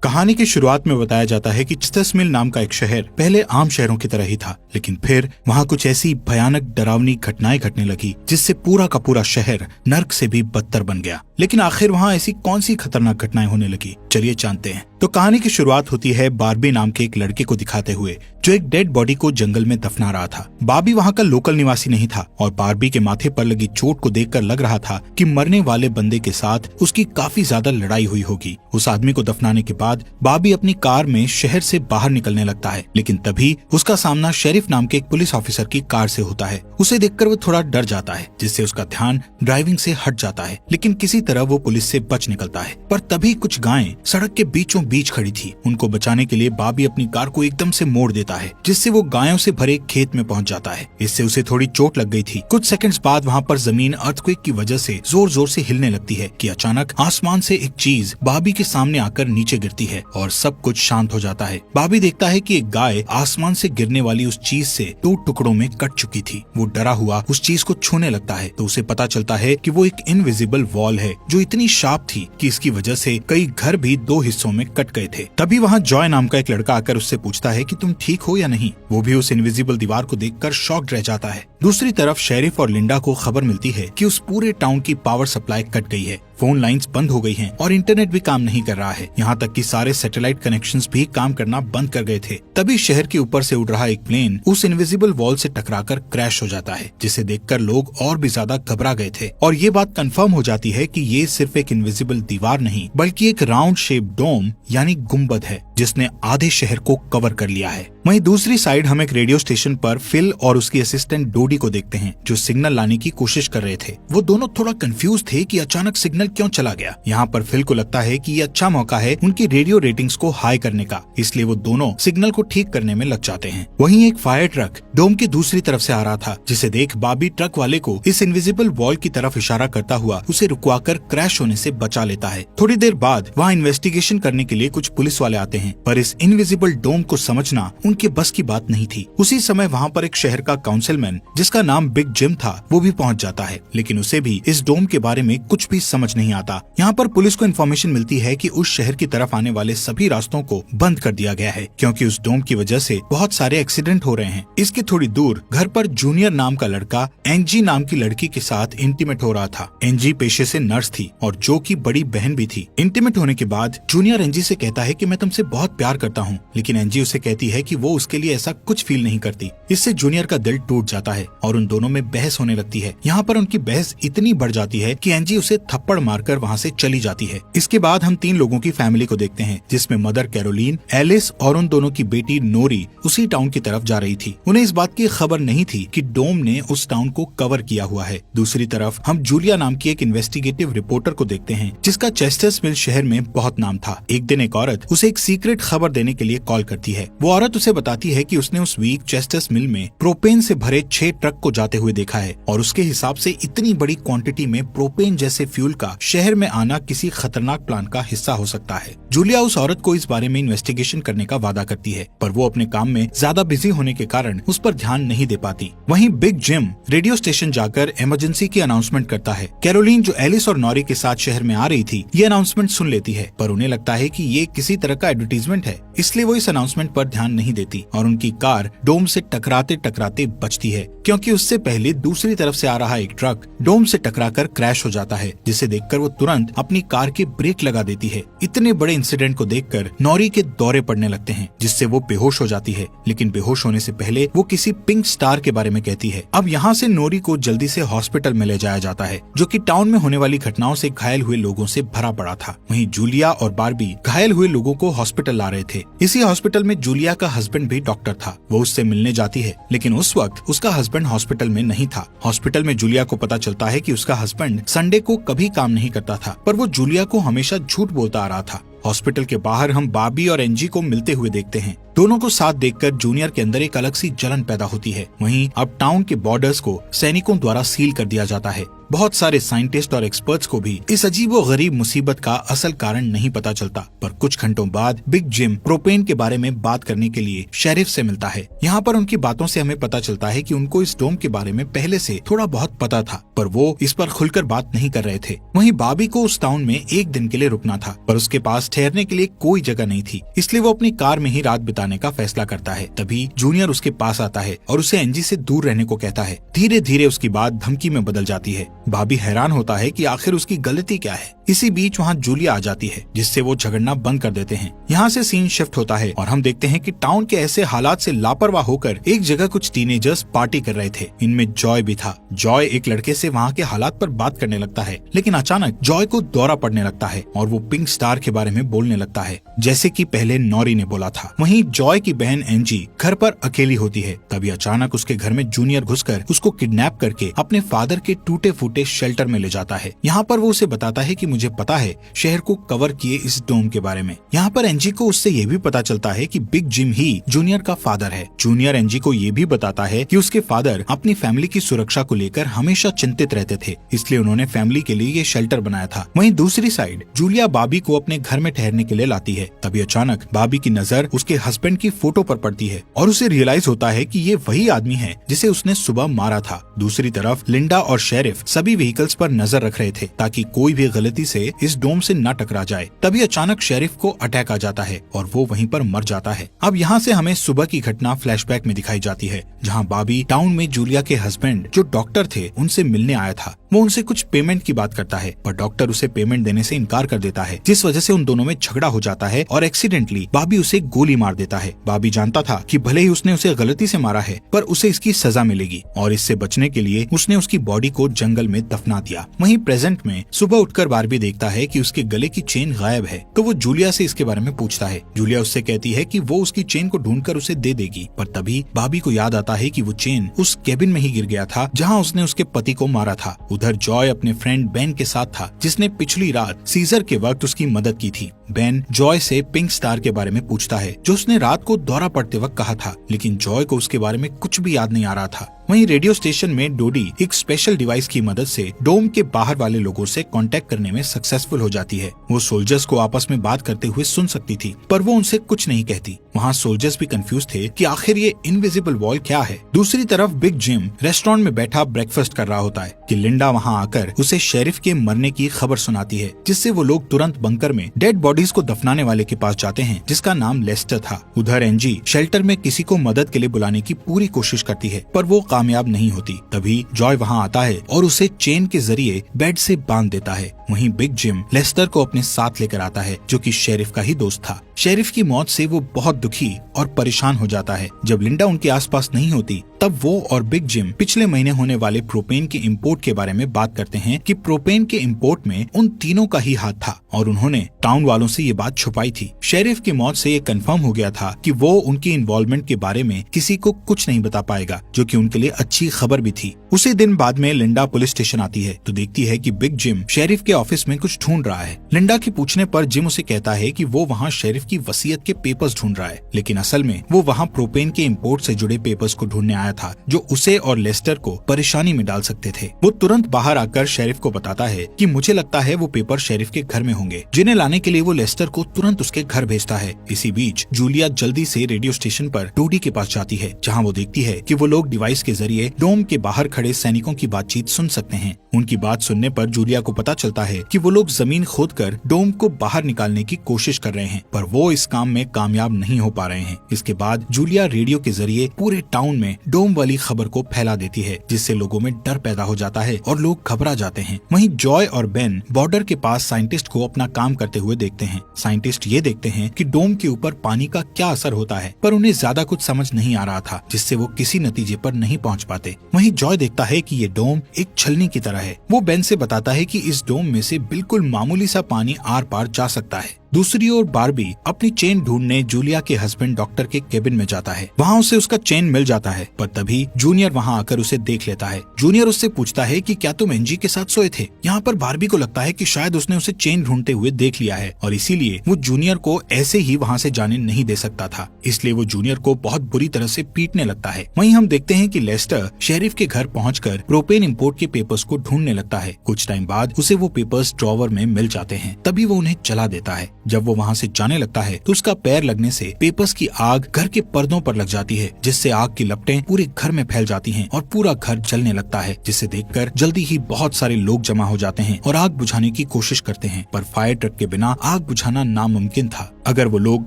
कहानी की शुरुआत में बताया जाता है कि चेस्टर्स मिल नाम का एक शहर पहले आम शहरों की तरह ही था, लेकिन फिर वहाँ कुछ ऐसी भयानक डरावनी घटनाएं घटने लगी जिससे पूरा का पूरा शहर नर्क से भी बदतर बन गया। लेकिन आखिर वहाँ ऐसी कौन सी खतरनाक घटनाएं होने लगी, चलिए जानते हैं। तो कहानी की शुरुआत होती है बार्बी नाम के एक लड़के को दिखाते हुए जो एक डेड बॉडी को जंगल में दफना रहा था। बार्बी वहाँ का लोकल निवासी नहीं था और बार्बी के माथे पर लगी चोट को देखकर लग रहा था कि मरने वाले बंदे के साथ उसकी काफी ज्यादा लड़ाई हुई होगी। उस आदमी को दफनाने के बाद बार्बी अपनी कार में शहर से बाहर निकलने लगता है, लेकिन तभी उसका सामना शेरिफ नाम के एक पुलिस ऑफिसर की कार से होता है। उसे देखकर वो थोड़ा डर जाता है, जिससे उसका ध्यान ड्राइविंग से हट जाता है, लेकिन किसी तरह वो पुलिस से बच निकलता है। पर तभी कुछ गायें सड़क के बीचों बीच खड़ी थी। उनको बचाने के लिए बार्बी अपनी कार को एकदम से मोड़ देता है, जिससे वो गायों से भरे खेत में पहुंच जाता है। इससे उसे थोड़ी चोट लग गई थी। कुछ सेकंड्स बाद वहाँ पर जमीन अर्थक्वेक की वजह से जोर जोर से हिलने लगती है कि अचानक आसमान से एक चीज बार्बी के सामने आकर नीचे गिरती है और सब कुछ शांत हो जाता है। बार्बी देखता है कि एक गाय आसमान से गिरने वाली उस चीज से 2 टुकड़ों में कट चुकी थी। वो डरा हुआ उस चीज को छूने लगता है तो उसे पता चलता है कि वो एक इनविजिबल वॉल है जो इतनी शार्प थी कि इसकी वजह से कई घर भी 2 हिस्सों में कट गए थे। तभी वहाँ जॉय नाम का एक लड़का आकर उससे पूछता है कि तुम ठीक हो या नहीं। वो भी उस इनविजिबल दीवार को देखकर शॉक्ड रह जाता है। दूसरी तरफ शेरिफ और लिंडा को खबर मिलती है कि उस पूरे टाउन की पावर सप्लाई कट गई है, फोन लाइंस बंद हो गई हैं और इंटरनेट भी काम नहीं कर रहा है। यहाँ तक कि सारे सैटेलाइट कनेक्शंस भी काम करना बंद कर गए थे। तभी शहर के ऊपर से उड़ रहा एक प्लेन उस इनविजिबल वॉल से टकराकर क्रैश हो जाता है, जिसे देखकर लोग और भी ज्यादा घबरा गए थे। और ये बात कंफर्म हो जाती है कि ये सिर्फ एक इनविजिबल दीवार नहीं बल्कि एक राउंड शेप डोम यानी गुम्बद है जिसने आधे शहर को कवर कर लिया है। वहीं दूसरी साइड हम एक रेडियो स्टेशन पर फिल और उसकी असिस्टेंट डोडी को देखते हैं जो सिग्नल लाने की कोशिश कर रहे थे। वो दोनों थोड़ा कंफ्यूज थे कि अचानक सिग्नल क्यों चला गया। यहाँ पर फिल को लगता है कि ये अच्छा मौका है उनकी रेडियो रेटिंग्स को हाई करने का, इसलिए वो दोनों सिग्नल को ठीक करने में लग जाते हैं। वहीं एक फायर ट्रक डोम की दूसरी तरफ से आ रहा था, जिसे देख बार्बी ट्रक वाले को इस इनविजिबल वॉल की तरफ इशारा करता हुआ उसे रुकवाकर क्रैश होने से बचा लेता है। थोड़ी देर बाद वहाँ इन्वेस्टिगेशन करने के लिए कुछ पुलिस वाले आते हैं, पर इस इनविजिबल डोम को समझना उनके बस की बात नहीं थी। उसी समय वहाँ पर एक शहर का काउंसिलमैन जिसका नाम बिग जिम था वो भी पहुँच जाता है, लेकिन उसे भी इस डोम के बारे में कुछ भी समझ नहीं आता। यहाँ पर पुलिस को इन्फॉर्मेशन मिलती है कि उस शहर की तरफ आने वाले सभी रास्तों को बंद कर दिया गया है क्योंकि उस डोम की वजह से बहुत सारे एक्सीडेंट हो रहे हैं। इसके थोड़ी दूर घर पर जूनियर नाम का लड़का एंजी नाम की लड़की के साथ इंटीमेट हो रहा था। एंजी पेशे से नर्स थी और जो की बड़ी बहन भी थी। इंटीमेट होने के बाद जूनियर एंजी से कहता है कि मैं तुमसे बहुत प्यार करता हूँ, लेकिन एंजी उसे कहती है कि वो उसके लिए ऐसा कुछ फील नहीं करती। इससे जूनियर का दिल टूट जाता है और उन दोनों में बहस होने लगती है। यहाँ पर उनकी बहस इतनी बढ़ जाती है कि एंजी उसे थप्पड़ मारकर वहाँ से चली जाती है। इसके बाद हम 3 लोगों की फैमिली को देखते हैं, जिसमें मदर कैरोलीन, एलिस और उन दोनों की बेटी नोरी उसी टाउन की तरफ जा रही थी। उन्हें इस बात की खबर नहीं थी कि डोम ने उस टाउन को कवर किया हुआ है। दूसरी तरफ हम जूलिया नाम की एक इन्वेस्टिगेटिव रिपोर्टर को देखते हैं जिसका चेस्टर्स मिल शहर में बहुत नाम था। एक दिन एक औरत उसे एक सीक्रेट खबर देने के लिए कॉल करती है। वो औरत उसे बताती है कि उसने उस वीक चेस्टर्स मिल में प्रोपेन से भरे 6 ट्रक को जाते हुए देखा है और उसके हिसाब से इतनी बड़ी क्वांटिटी में प्रोपेन जैसे फ्यूल का शहर में आना किसी खतरनाक प्लान का हिस्सा हो सकता है। जूलिया उस औरत को इस बारे में इन्वेस्टिगेशन करने का वादा करती है, पर वो अपने काम में ज्यादा बिजी होने के कारण उस पर ध्यान नहीं दे पाती। वहीं बिग जिम रेडियो स्टेशन जाकर इमरजेंसी की अनाउंसमेंट करता है। कैरोलीन जो एलिस और नॉरी के साथ शहर में आ रही थी ये अनाउंसमेंट सुन लेती है, पर उन्हें लगता है कि ये किसी तरह का एडवर्टीजमेंट है, इसलिए वो इस अनाउंसमेंट पर ध्यान नहीं देती और उनकी कार डोम से टकराते टकराते बचती है क्योंकि उससे पहले दूसरी तरफ से आ रहा एक ट्रक डोम से टकराकर क्रैश हो जाता है, जिसे देखकर वो तुरंत अपनी कार के ब्रेक लगा देती है। इतने बड़े इंसिडेंट को देखकर नॉरी के दौरे पड़ने लगते हैं, जिससे वो बेहोश हो जाती है, लेकिन बेहोश होने से पहले वो किसी पिंक स्टार के बारे में कहती है। अब यहाँ से नॉरी को जल्दी से हॉस्पिटल में ले जाया जाता है, जो कि टाउन में होने वाली घटनाओं से घायल हुए लोगों से भरा पड़ा था। वहीं जूलिया और बार्बी घायल हुए लोगों को हॉस्पिटल ला रहे थे। इसी हॉस्पिटल में जूलिया का हस्बैंड भी डॉक्टर था। वो उससे मिलने जाती है, लेकिन उस वक्त उसका हस्बैंड हॉस्पिटल में नहीं था। हॉस्पिटल में जूलिया को पता चलता है कि उसका हस्बैंड संडे को कभी काम नहीं करता था, पर वो जूलिया को हमेशा झूठ बोलता आ रहा था। हॉस्पिटल के बाहर हम बार्बी और एंजी को मिलते हुए देखते हैं। दोनों को साथ देखकर जूनियर के अंदर एक अलग सी जलन पैदा होती है। वहीं अब टाउन के बॉर्डर्स को सैनिकों द्वारा सील कर दिया जाता है। बहुत सारे साइंटिस्ट और एक्सपर्ट्स को भी इस अजीबोगरीब मुसीबत का असल कारण नहीं पता चलता, पर कुछ घंटों बाद बिग जिम प्रोपेन के बारे में बात करने के लिए शेरिफ से मिलता है। यहाँ पर उनकी बातों से हमें पता चलता है कि उनको इस डोम के बारे में पहले से थोड़ा बहुत पता था, पर वो इस पर खुलकर बात नहीं कर रहे थे। वहीं बॉबी को उस टाउन में एक दिन के लिए रुकना था, पर उसके पास ठहरने के लिए कोई जगह नहीं थी, इसलिए वो अपनी कार में ही रात बिताने का फैसला करता है। तभी जूनियर उसके पास आता है और उसे एंजी से दूर रहने को कहता है। धीरे धीरे उसकी बात धमकी में बदल जाती है। बॉबी हैरान होता है कि आखिर उसकी गलती क्या है। इसी बीच वहाँ जूलिया आ जाती है, जिससे वो झगड़ना बंद कर देते हैं। यहाँ से सीन शिफ्ट होता है और हम देखते हैं कि टाउन के ऐसे हालात से लापरवाह होकर एक जगह कुछ टीनेजर्स पार्टी कर रहे थे। इनमें जॉय भी था। जॉय एक लड़के से वहाँ के हालात पर बात करने लगता है, लेकिन अचानक जॉय को दौरा पड़ने लगता है और वो पिंक स्टार के बारे में बोलने लगता है, जैसे कि पहले नॉरी ने बोला था। वहीं जॉय की बहन एंजी घर पर अकेली होती है। तभी अचानक उसके घर में जूनियर घुसकर उसको किडनैप करके अपने फादर के टूटे फूटे शेल्टर में ले जाता है। यहाँ पर वो उसे बताता है कि मुझे पता है शहर को कवर किए इस डोम के बारे में। यहाँ पर एंजी को उससे ये भी पता चलता है कि बिग जिम ही जूनियर का फादर है। जूनियर एंजी को ये भी बताता है कि उसके फादर अपनी फैमिली की सुरक्षा को लेकर हमेशा चिंतित रहते थे, इसलिए उन्होंने फैमिली के लिए ये शेल्टर बनाया था। वहीं दूसरी साइड जूलिया बॉबी को अपने घर में ठहरने के लिए लाती है। तभी अचानक बॉबी की नजर उसके हस्बैंड की फोटो पर पड़ती है और उसे रियलाइज होता है कि ये वही आदमी है जिसे उसने सुबह मारा था। दूसरी तरफ लिंडा और शेरिफ सभी व्हीकल्स पर नजर रख रहे थे ताकि कोई भी गलती से इस डोम से न टकरा जाए। तभी अचानक शेरिफ को अटैक आ जाता है और वो वहीं पर मर जाता है। अब यहाँ से हमें सुबह की घटना फ्लैशबैक में दिखाई जाती है, जहाँ बॉबी टाउन में जूलिया के हस्बैंड जो डॉक्टर थे उनसे मिलने आया था। वो उनसे कुछ पेमेंट की बात करता है, पर डॉक्टर उसे पेमेंट देने से इनकार कर देता है, जिस वजह से उन दोनों में झगड़ा हो जाता है और एक्सीडेंटली बॉबी उसे गोली मार देता है। बॉबी जानता था कि भले ही उसने उसे गलती से मारा है, पर उसे इसकी सजा मिलेगी और इससे बचने के लिए उसने उसकी बॉडी को जंगल में दफना दिया। वहीं प्रेजेंट में सुबह उठकर बार्बी देखता है कि उसके गले की चेन गायब है, तो वो जूलिया से इसके बारे में पूछता है। जूलिया उससे कहती है कि वो उसकी चेन को ढूंढकर उसे दे देगी, पर तभी बॉबी को याद आता है कि वो चेन उस केबिन में ही गिर गया था जहाँ उसने उसके पति को मारा था। उधर जॉय अपने फ्रेंड बेन के साथ था, जिसने पिछली रात सीजर के वक्त उसकी मदद की थी। बेन जॉय से पिंक स्टार के बारे में पूछता है, जो उसने रात को दौरा पड़ते वक्त कहा था, लेकिन जॉय को उसके बारे में कुछ भी याद नहीं आ रहा था। वहीं रेडियो स्टेशन में डोडी एक स्पेशल डिवाइस की मदद से डोम के बाहर वाले लोगों से कांटेक्ट करने में सक्सेसफुल हो जाती है। वो सोल्जर्स को आपस में बात करते हुए सुन सकती थी, पर वो उनसे कुछ नहीं कहती। वहाँ सोल्जर्स भी कंफ्यूज थे कि आखिर ये इनविजिबल वॉल क्या है। दूसरी तरफ बिग जिम रेस्टोरेंट में बैठा ब्रेकफास्ट कर रहा होता है कि लिंडा वहाँ आकर उसे शेरिफ के मरने की खबर सुनाती है, जिससे वो लोग तुरंत बंकर में डेड बॉडीज को दफनाने वाले के पास जाते हैं, जिसका नाम लेस्टर था। उधर एंजी शेल्टर में किसी को मदद के लिए बुलाने की पूरी कोशिश करती है, पर वो कामयाब नहीं होती। तभी जॉय वहाँ आता है और उसे चेन के जरिए बेड से बांध देता है। वहीं बिग जिम लेस्टर को अपने साथ लेकर आता है, जो कि शेरिफ का ही दोस्त था। शेरिफ की मौत से वो बहुत दुखी और परेशान हो जाता है। जब लिंडा उनके आसपास नहीं होती, तब वो और बिग जिम पिछले महीने होने वाले प्रोपेन के इंपोर्ट के बारे में बात करते हैं कि प्रोपेन के इंपोर्ट में उन तीनों का ही हाथ था और उन्होंने टाउन वालों से ये बात छुपाई थी। शेरिफ की मौत से ये कंफर्म हो गया था कि वो उनकी इन्वॉल्वमेंट के बारे में किसी को कुछ नहीं बता पाएगा, जो कि उनके लिए अच्छी खबर भी थी। उसी दिन बाद में लिंडा पुलिस स्टेशन आती है तो देखती है कि बिग जिम शेरिफ के ऑफिस में कुछ ढूंढ रहा है। लिंडा के पूछने पर जिम उसे कहता है कि वो वहाँ शेरिफ की वसीयत के पेपर्स ढूंढ रहा है, लेकिन असल में वो वहाँ प्रोपेन के इंपोर्ट से जुड़े पेपर्स को ढूंढने आया था, जो उसे और लेस्टर को परेशानी में डाल सकते थे। वो तुरंत बाहर आकर शेरिफ को बताता है कि मुझे लगता है वो पेपर शेरिफ के घर में होंगे, जिन्हें लाने के लिए वो लेस्टर को तुरंत उसके घर भेजता है। इसी बीच जूलिया जल्दी से रेडियो स्टेशन पर डोडी के पास जाती है, जहाँ वो देखती है कि वो लोग डिवाइस के जरिए डोम के बाहर खड़े सैनिकों की बातचीत सुन सकते हैं। उनकी बात सुनने पर जूलिया को पता चलता है कि वो लोग जमीन खोदकर डोम को बाहर निकालने की कोशिश कर रहे हैं, पर वो इस काम में कामयाब नहीं हो पा रहे हैं। इसके बाद जूलिया रेडियो के जरिए पूरे टाउन में डोम वाली खबर को फैला देती है, जिससे लोगों में डर पैदा हो जाता है और लोग घबरा जाते हैं। वहीं जॉय और बेन बॉर्डर के पास साइंटिस्ट को अपना काम करते हुए देखते हैं। साइंटिस्ट ये देखते हैं कि डोम के ऊपर पानी का क्या असर होता है, पर उन्हें ज्यादा कुछ समझ नहीं आ रहा था, जिससे वो किसी नतीजे पर नहीं पहुंच पाते। वहीं जॉय देखता है कि ये डोम एक छलनी की तरह है। वो बेन से बताता है कि इस डोम में से बिल्कुल मामूली सा पानी आर पार जा सकता है। दूसरी ओर बार्बी अपनी चेन ढूंढने जूलिया के हस्बैंड डॉक्टर के केबिन में जाता है। वहाँ उसे उसका चेन मिल जाता है, पर तभी जूनियर वहाँ आकर उसे देख लेता है। जूनियर उससे पूछता है कि क्या तुम एंजी के साथ सोए थे। यहाँ पर बार्बी को लगता है कि शायद उसने उसे चेन ढूंढते हुए देख लिया है और इसीलिए वो जूनियर को ऐसे ही वहाँ से जाने नहीं दे सकता था, इसलिए वो जूनियर को बहुत बुरी तरह से पीटने लगता है। वहीं हम देखते हैं कि लेस्टर शेरिफ के घर पहुंचकर प्रोपेन इंपोर्ट के पेपर्स को ढूंढने लगता है। कुछ टाइम बाद उसे वो पेपर्स ड्रॉवर में मिल जाते हैं, तभी वो उन्हें जला देता है। जब वो वहाँ से जाने लगता है तो उसका पैर लगने से पेपर्स की आग घर के पर्दों पर लग जाती है, जिससे आग की लपटें पूरे घर में फैल जाती हैं और पूरा घर जलने लगता है, जिसे देखकर जल्दी ही बहुत सारे लोग जमा हो जाते हैं और आग बुझाने की कोशिश करते हैं, पर फायर ट्रक के बिना आग बुझाना नामुमकिन था। अगर वो लोग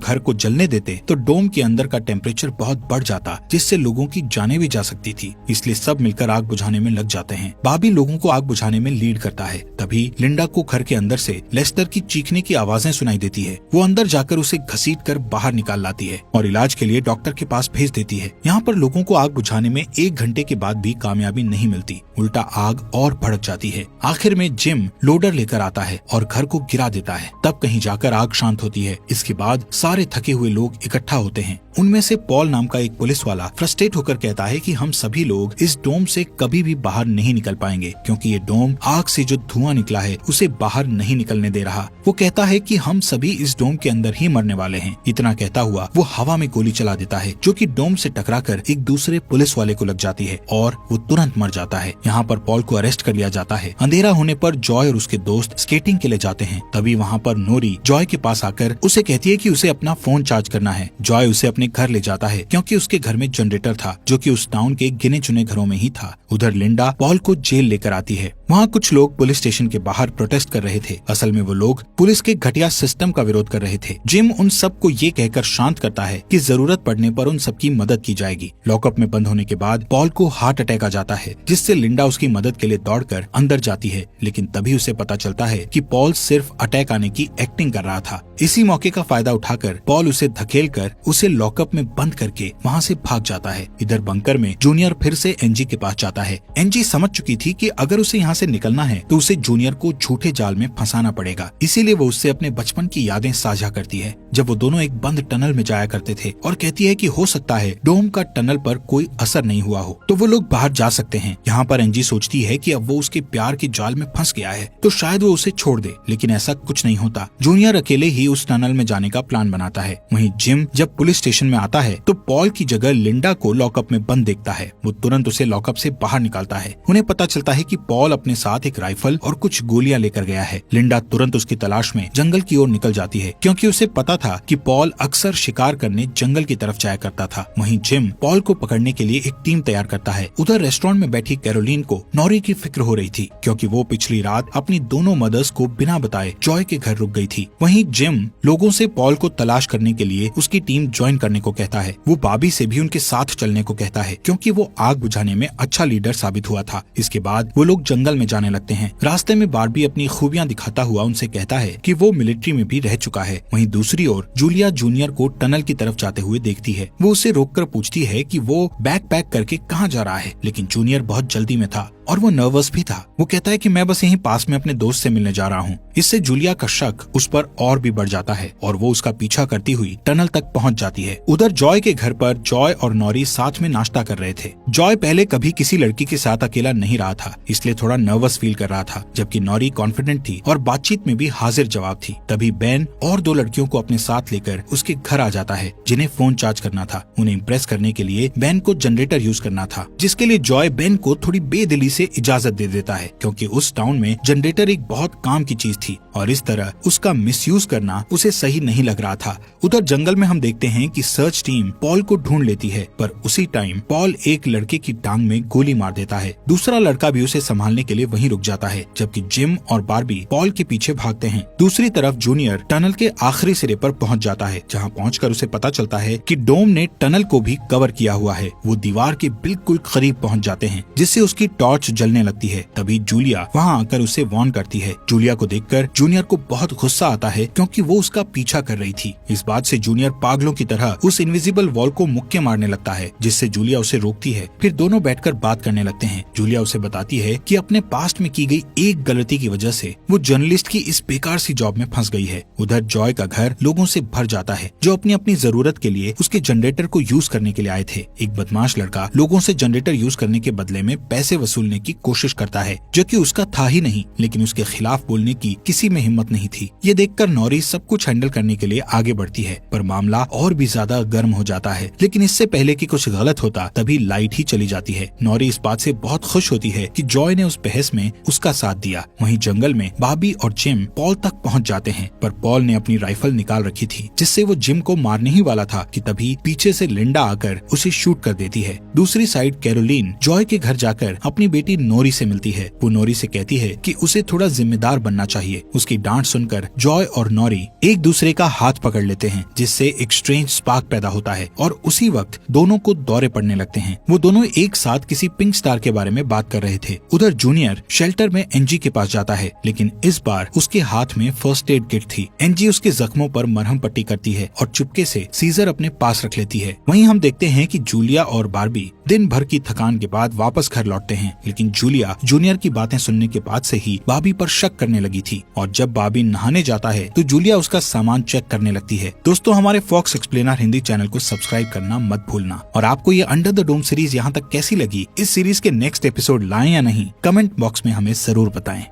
घर को जलने देते तो डोम के अंदर का टेम्परेचर बहुत बढ़ जाता, जिससे लोगों की जानें भी जा सकती थी, इसलिए सब मिलकर आग बुझाने में लग जाते हैं। बाबी लोगों को आग बुझाने में लीड करता है। तभी लिंडा को घर के अंदर से लेस्टर की चीखने की आवाजें सुनाई देती है। वो अंदर जाकर उसे घसीटकर बाहर निकाल लाती है और इलाज के लिए डॉक्टर के पास भेज देती है। यहाँ पर लोगों को आग बुझाने में 1 घंटे के बाद भी कामयाबी नहीं मिलती, उल्टा आग और भड़क जाती है। आखिर में जिम लोडर लेकर आता है और घर को गिरा देता है। तब कहीं जाकर आग शांत होती है। इसके बाद सारे थके हुए लोग इकट्ठा होते हैं। उनमें से पॉल नाम का एक पुलिस वाला फ्रस्ट्रेट होकर कहता है कि हम सभी लोग इस डोम से कभी भी बाहर नहीं निकल पाएंगे, क्योंकि ये डोम आग से जो धुआं निकला है उसे बाहर नहीं निकलने दे रहा। वो कहता है कि हम सभी इस डोम के अंदर ही मरने वाले हैं। इतना कहता हुआ वो हवा में गोली चला देता है, जो कि डोम से टकराकर एक दूसरे पुलिस वाले को लग जाती है और वो तुरंत मर जाता है। यहाँ पर पॉल को अरेस्ट कर लिया जाता है। अंधेरा होने पर जॉय और उसके दोस्त स्केटिंग के लिए जाते हैं। तभी वहाँ पर नोरी जॉय के पास आकर उसे कहती है कि उसे अपना फोन चार्ज करना है। जॉय उसे अपने घर ले जाता है, क्योंकि उसके घर में जनरेटर था, जो कि उस टाउन के गिने चुने घरों में ही था। उधर लिंडा पॉल को जेल लेकर आती है। वहाँ कुछ लोग पुलिस स्टेशन के बाहर प्रोटेस्ट कर रहे थे। असल में वो लोग पुलिस के घटिया सिस्टम का विरोध कर रहे थे। जिम उन सबको ये कहकर शांत करता है कि जरूरत पड़ने पर उन सबकी मदद की जाएगी। लॉकअप में बंद होने के बाद पॉल को हार्ट अटैक आ जाता है, जिससे लिंडा उसकी मदद के लिए दौड़कर अंदर जाती है, लेकिन तभी उसे पता चलता है कि पॉल सिर्फ अटैक आने की एक्टिंग कर रहा था। इसी मौके का फायदा उठाकर पॉल उसे धकेलकर उसे लॉकअप में बंद करके वहाँ से भाग जाता है। इधर बंकर में जूनियर फिर से एनजी के पास जाता है। एनजी समझ चुकी थी कि अगर उसे यहाँ से निकलना है तो उसे जूनियर को झूठे जाल में फंसाना पड़ेगा, इसीलिए वो उससे अपने बचपन की यादें साझा करती है, जब वो दोनों एक बंद टनल में जाया करते थे, और कहती है कि हो सकता है डोम का टनल पर कोई असर नहीं हुआ हो तो वो लोग बाहर जा सकते हैं। यहाँ पर एनजी सोचती है कि अब वो उसके प्यार के जाल में फंस गया है तो शायद वो उसे छोड़ दे, लेकिन ऐसा कुछ नहीं होता। जूनियर अकेले ही उस टनल में जाने का प्लान बनाता है। वहीं जिम जब पुलिस स्टेशन में आता है तो पॉल की जगह लिंडा को लॉकअप में बंद देखता है। वो तुरंत उसे लॉकअप से बाहर निकालता है। उन्हें पता चलता है कि पॉल अपने साथ एक राइफल और कुछ गोलियां लेकर गया है। लिंडा तुरंत उसकी तलाश में जंगल की ओर निकल जाती है, क्योंकि उसे पता था कि पॉल अक्सर शिकार करने जंगल की तरफ जाया करता था। वहीं जिम पॉल को पकड़ने के लिए एक टीम तैयार करता है। उधर रेस्टोरेंट में बैठी कैरोलीन को नॉरी की फिक्र हो रही थी, क्योंकि वो पिछली रात अपनी दोनों मदर्स को बिना बताए जॉय के घर रुक गई थी। वहीं जिम लोगों से पॉल को तलाश करने के लिए उसकी टीम ज्वाइन करने को कहता है। वो बाबी से भी उनके साथ चलने को कहता है, क्योंकि वो आग बुझाने में अच्छा लीडर साबित हुआ था। इसके बाद वो लोग जंगल में जाने लगते हैं। रास्ते में बार्बी अपनी खूबियां दिखाता हुआ उनसे कहता है कि वो मिलिट्री में भी रह चुका है। वहीं दूसरी ओर जूलिया जूनियर को टनल की तरफ जाते हुए देखती है। वो उसे रोककर पूछती है कि वो बैग पैक करके कहाँ जा रहा है, लेकिन जूनियर बहुत जल्दी में था और वो नर्वस भी था। वो कहता है कि मैं बस यहीं पास में अपने दोस्त से मिलने जा रहा हूँ। इससे जूलिया का शक उस पर और भी बढ़ जाता है और वो उसका पीछा करती हुई टनल तक पहुँच जाती है। उधर जॉय के घर पर जॉय और नॉरी साथ में नाश्ता कर रहे थे। जॉय पहले कभी किसी लड़की के साथ अकेला नहीं रहा था, इसलिए थोड़ा नर्वस फील कर रहा था, जबकि नॉरी कॉन्फिडेंट थी और बातचीत में भी हाजिर जवाब थी। तभी बेन और 2 लड़कियों को अपने साथ लेकर उसके घर आ जाता है, जिन्हें फोन चार्ज करना था। उन्हें इम्प्रेस करने के लिए बेन को जनरेटर यूज करना था, जिसके लिए जॉय बेन को थोड़ी बेदिली से इजाजत दे देता है, क्योंकि उस टाउन में जनरेटर एक बहुत काम की चीज थी और इस तरह उसका मिसयूज करना उसे सही नहीं लग रहा था। उधर जंगल में हम देखते हैं कि सर्च टीम पॉल को ढूंढ लेती है, पर उसी टाइम पॉल एक लड़के की टांग में गोली मार देता है। दूसरा लड़का भी उसे संभालने के लिए वहीं रुक जाता है, जबकि जिम और बार्बी पॉल के पीछे भागते हैं। दूसरी तरफ जूनियर टनल के आखिरी सिरे पर पहुंच जाता है, जहां पहुंचकर उसे पता चलता है कि डोम ने टनल को भी कवर किया हुआ है। वो दीवार के बिल्कुल करीब पहुंच जाते हैं, जिससे उसकी टॉर्च टॉर्च जलने लगती है। तभी जूलिया वहाँ आकर उसे वार्न करती है। जूलिया को देखकर जूनियर को बहुत गुस्सा आता है क्योंकि वो उसका पीछा कर रही थी। इस बात से जूनियर पागलों की तरह उस इनविजिबल वॉल को मुक्के मारने लगता है, जिससे जूलिया उसे रोकती है। फिर दोनों बैठकर बात करने लगते हैं। जूलिया उसे बताती है कि अपने पास्ट में की गई एक गलती की वजह से वो जर्नलिस्ट की इस बेकार सी जॉब में फंस गई है। उधर जॉय का घर लोगों से भर जाता है जो अपनी अपनी जरूरत के लिए उसके जनरेटर को यूज करने के लिए आए थे। एक बदमाश लड़का लोगों से जनरेटर यूज करने के बदले में पैसे वसूलने की कोशिश करता है, जो कि उसका था ही नहीं, लेकिन उसके खिलाफ बोलने की किसी में हिम्मत नहीं थी। ये देखकर नॉरी सब कुछ हैंडल करने के लिए आगे बढ़ती है, पर मामला और भी ज्यादा गर्म हो जाता है। लेकिन इससे पहले कि कुछ गलत होता तभी लाइट ही चली जाती है। नॉरी इस बात से बहुत खुश होती है कि जॉय ने उस बहस में उसका साथ दिया। वहीं जंगल में बॉबी और जिम पॉल तक पहुंच जाते हैं, पर पॉल ने अपनी राइफल निकाल रखी थी, जिससे वो जिम को मारने ही वाला था कि तभी पीछे से लिंडा आकर उसे शूट कर देती है। दूसरी साइड कैरोलीन जॉय के घर जाकर अपनी बेटी नोरी से मिलती है। वो नोरी से कहती है कि उसे थोड़ा जिम्मेदार बनना चाहिए। उसकी डांट सुनकर जॉय और नोरी एक दूसरे का हाथ पकड़ लेते हैं, जिससे एक स्ट्रेंज स्पार्क पैदा होता है और उसी वक्त दोनों को दौरे पड़ने लगते हैं। वो दोनों एक साथ किसी पिंक स्टार के बारे में बात कर रहे थे। उधर जूनियर शेल्टर में एनजी के पास जाता है, लेकिन इस बार उसके हाथ में फर्स्ट एड किट थी। एनजी उसके जख्मों पर मरहम पट्टी करती है और चुपके से सीजर अपने पास रख लेती है। वहीं हम देखते हैं कि जूलिया और बार्बी दिन भर की थकान के बाद वापस घर लौटते हैं, लेकिन जूलिया जूनियर की बातें सुनने के बाद से ही बार्बी पर शक करने लगी थी और जब बार्बी नहाने जाता है तो जूलिया उसका सामान चेक करने लगती है। दोस्तों, हमारे फॉक्स एक्सप्लेनर हिंदी चैनल को सब्सक्राइब करना मत भूलना। और आपको ये अंडर द डोम सीरीज यहाँ तक कैसी लगी, इस सीरीज के नेक्स्ट एपिसोड लाएं या नहीं, कमेंट बॉक्स में हमें जरूर बताएं।